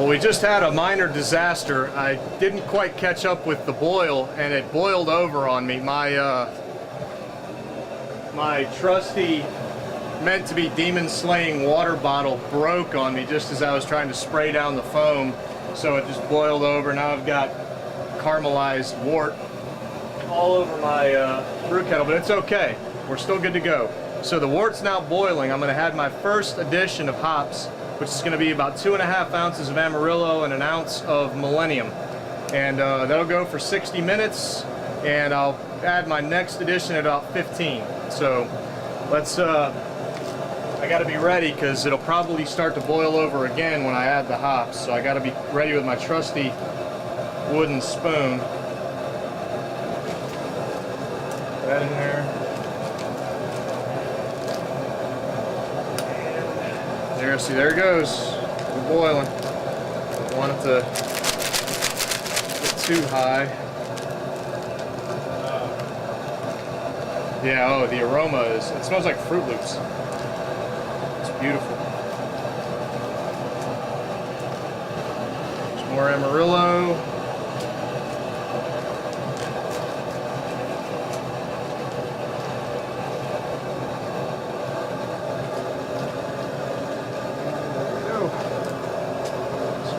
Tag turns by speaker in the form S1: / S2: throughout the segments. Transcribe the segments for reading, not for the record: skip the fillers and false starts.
S1: Well, we just had a minor disaster. I didn't quite catch up with the boil, and it boiled over on me. My trusty, meant to be demon-slaying water bottle broke on me just as I was trying to spray down the foam, so it just boiled over. Now I've got caramelized wort all over my brew kettle, but it's okay. We're still good to go. So the wort's now boiling. I'm going to add my first addition of hops, which is going to be about 2.5 ounces of Amarillo and an ounce of Millennium. And that'll go for 60 minutes, and I'll add my next addition at about 15. So let's, I got to be ready because it'll probably start to boil over again when I add the hops. So I got to be ready with my trusty wooden spoon. Put that in there. There, see, there it goes. We're boiling. Don't want it to get too high. Yeah, oh, the aroma is, it smells like Fruit Loops. It's beautiful. There's more Amarillo.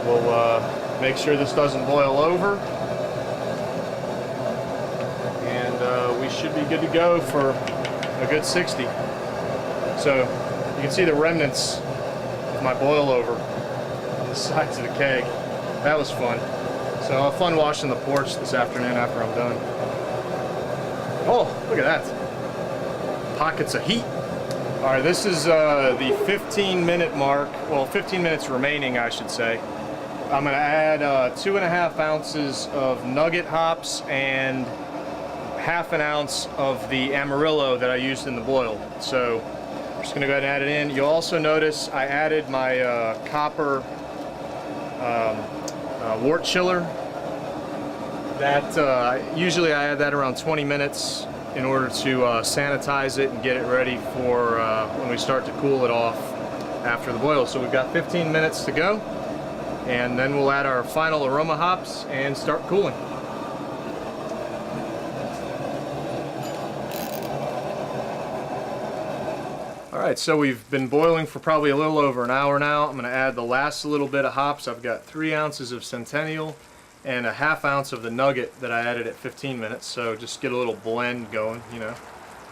S1: We'll make sure this doesn't boil over, and we should be good to go for a good 60. So you can see the remnants of my boil over on the sides of the keg. That was fun. So I'll have fun washing the porch this afternoon after I'm done. Oh, look at that. Pockets of heat. All right, this is the 15-minute mark. Well, 15 minutes remaining, I should say. I'm going to add 2.5 ounces of nugget hops and half an ounce of the Amarillo that I used in the boil. So I'm just going to go ahead and add it in. You'll also notice I added my copper wort chiller. That usually I add that around 20 minutes in order to sanitize it and get it ready for when we start to cool it off after the boil. So we've got 15 minutes to go, and then we'll add our final aroma hops and start cooling. Alright, so we've been boiling for probably a little over an hour now. I'm going to add the last little bit of hops. I've got 3 ounces of Centennial and a half ounce of the nugget that I added at 15 minutes. So just get a little blend going, you know.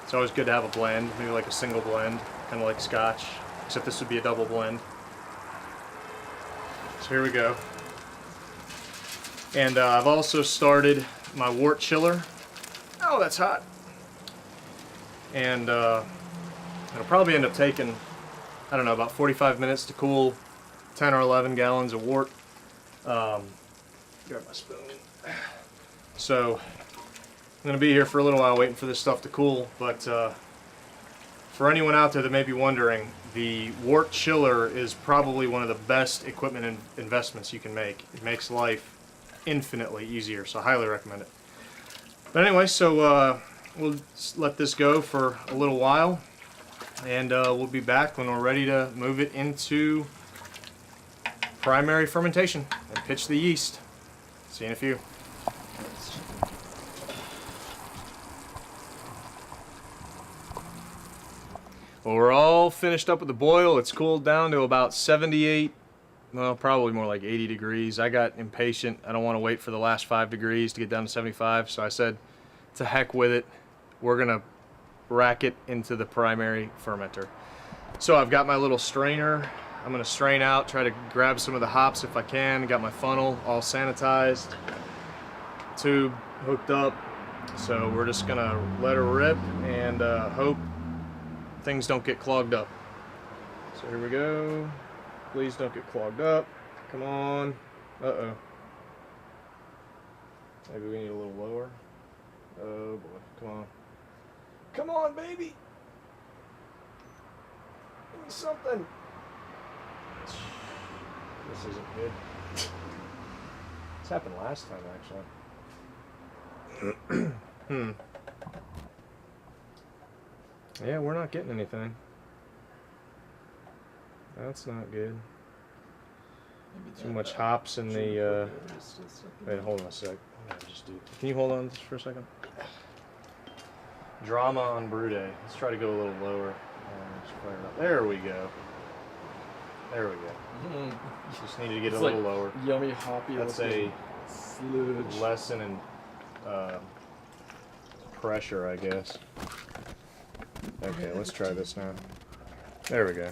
S1: It's always good to have a blend, maybe like a single blend, kind of like Scotch, except this would be a double blend. So here we go. And I've also started my wort chiller. Oh, that's hot. And it'll probably end up taking, I don't know, about 45 minutes to cool 10 or 11 gallons of wort. Grab my spoon. So I'm going to be here for a little while waiting for this stuff to cool, but for anyone out there that may be wondering, the wort chiller is probably one of the best equipment and investments you can make. It makes life infinitely easier, so I highly recommend it. But anyway, so we'll let this go for a little while, and we'll be back when we're ready to move it into primary fermentation and pitch the yeast. See you in a few. Well, we're all finished up with the boil. It's cooled down to about 78, well, probably more like 80 degrees. I got impatient. I don't want to wait for the last 5 degrees to get down to 75, so I said, to heck with it. We're gonna rack it into the primary fermenter. So I've got my little strainer. I'm gonna strain out, try to grab some of the hops if I can. Got my funnel all sanitized, tube hooked up. So we're just gonna let her rip and hope things don't get clogged up. So here we go. Please don't get clogged up. Come on. Uh-oh. Maybe we need a little lower. Oh boy, come on. Come on, baby. Give me something. This isn't good. This happened last time, actually. Yeah, we're not getting anything. That's not good. Too much hops in the. Wait, hold on a sec. Can you hold on just for a second? Drama on brew day. Let's try to go a little lower. There we go. There we go. Just need to get a little lower.
S2: Yummy hoppy.
S1: That's a
S2: sludge.
S1: lesson in pressure, I guess. Okay, let's try this now. There we go.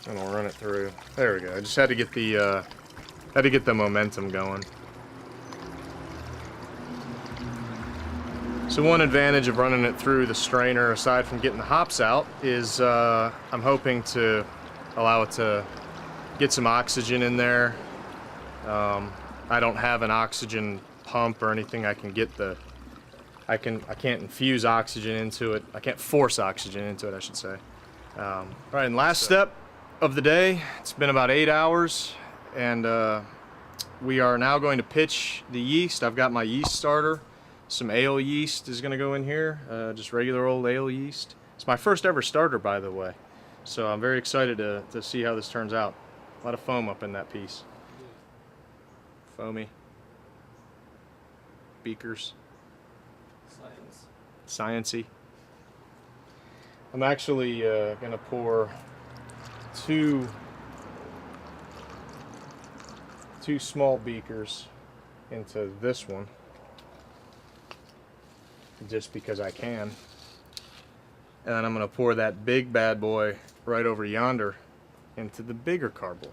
S1: And we'll run it through. There we go. I just had to get the momentum going. So one advantage of running it through the strainer, aside from getting the hops out, is I'm hoping to allow it to get some oxygen in there. I don't have an oxygen pump or anything. I can't infuse oxygen into it. I can't force oxygen into it, I should say. All right, and last step of the day. It's been about 8 hours, and we are now going to pitch the yeast. I've got my yeast starter. Some ale yeast is going to go in here, just regular old ale yeast. It's my first ever starter, by the way, so I'm very excited to see how this turns out. A lot of foam up in that piece. Foamy. Beakers. Science-y. I'm actually going to pour two small beakers into this one, just because I can. And then I'm going to pour that big bad boy right over yonder into the bigger carboy.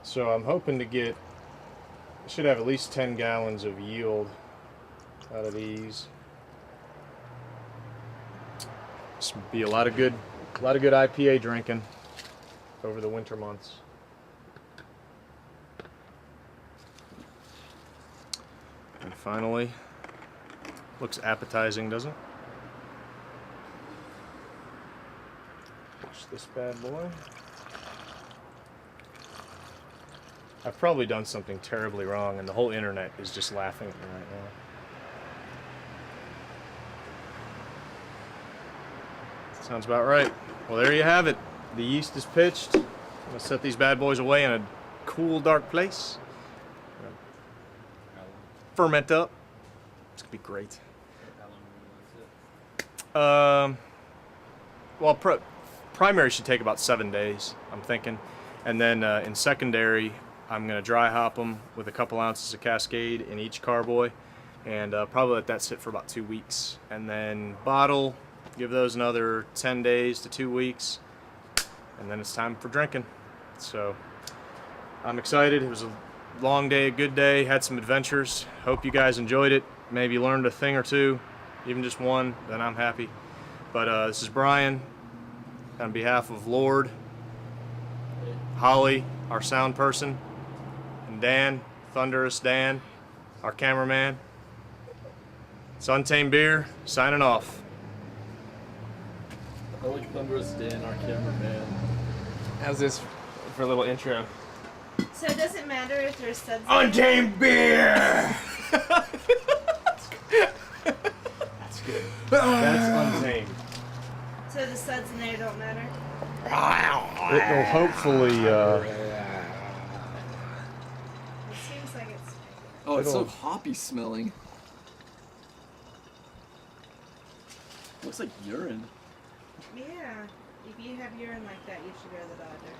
S1: So I'm hoping to get, I should have at least 10 gallons of yield out of these. This would be a lot of good IPA drinking over the winter months. And finally, looks appetizing, doesn't it? Push this bad boy. I've probably done something terribly wrong, and the whole internet is just laughing at me right now. Sounds about right. Well, there you have it. The yeast is pitched. I'm gonna set these bad boys away in a cool, dark place. Ferment up. It's gonna be great. Well, primary should take about 7 days, I'm thinking, and then in secondary, I'm gonna dry hop them with a couple ounces of Cascade in each carboy, and probably let that sit for about 2 weeks, and then bottle. Give those another 10 days to 2 weeks, and then it's time for drinking. So I'm excited. It was a long day, a good day, had some adventures. Hope you guys enjoyed it. Maybe learned a thing or two, even just one, then I'm happy. But this is Brian on behalf of Lord, Holly, our sound person, and Dan, Thunderous Dan, our cameraman. It's Untamed Beer, signing off.
S2: I like Thunderous Dan, our cameraman.
S3: How's this for a little intro?
S4: So it doesn't matter if there's suds.
S3: Untamed Beer!
S1: That's good. That's Untamed.
S4: So the suds in there don't matter?
S1: It will hopefully,
S4: It seems like it's...
S2: Oh, it's so hoppy smelling. Looks like urine.
S4: Yeah. If you have urine like that, you should go to the doctor.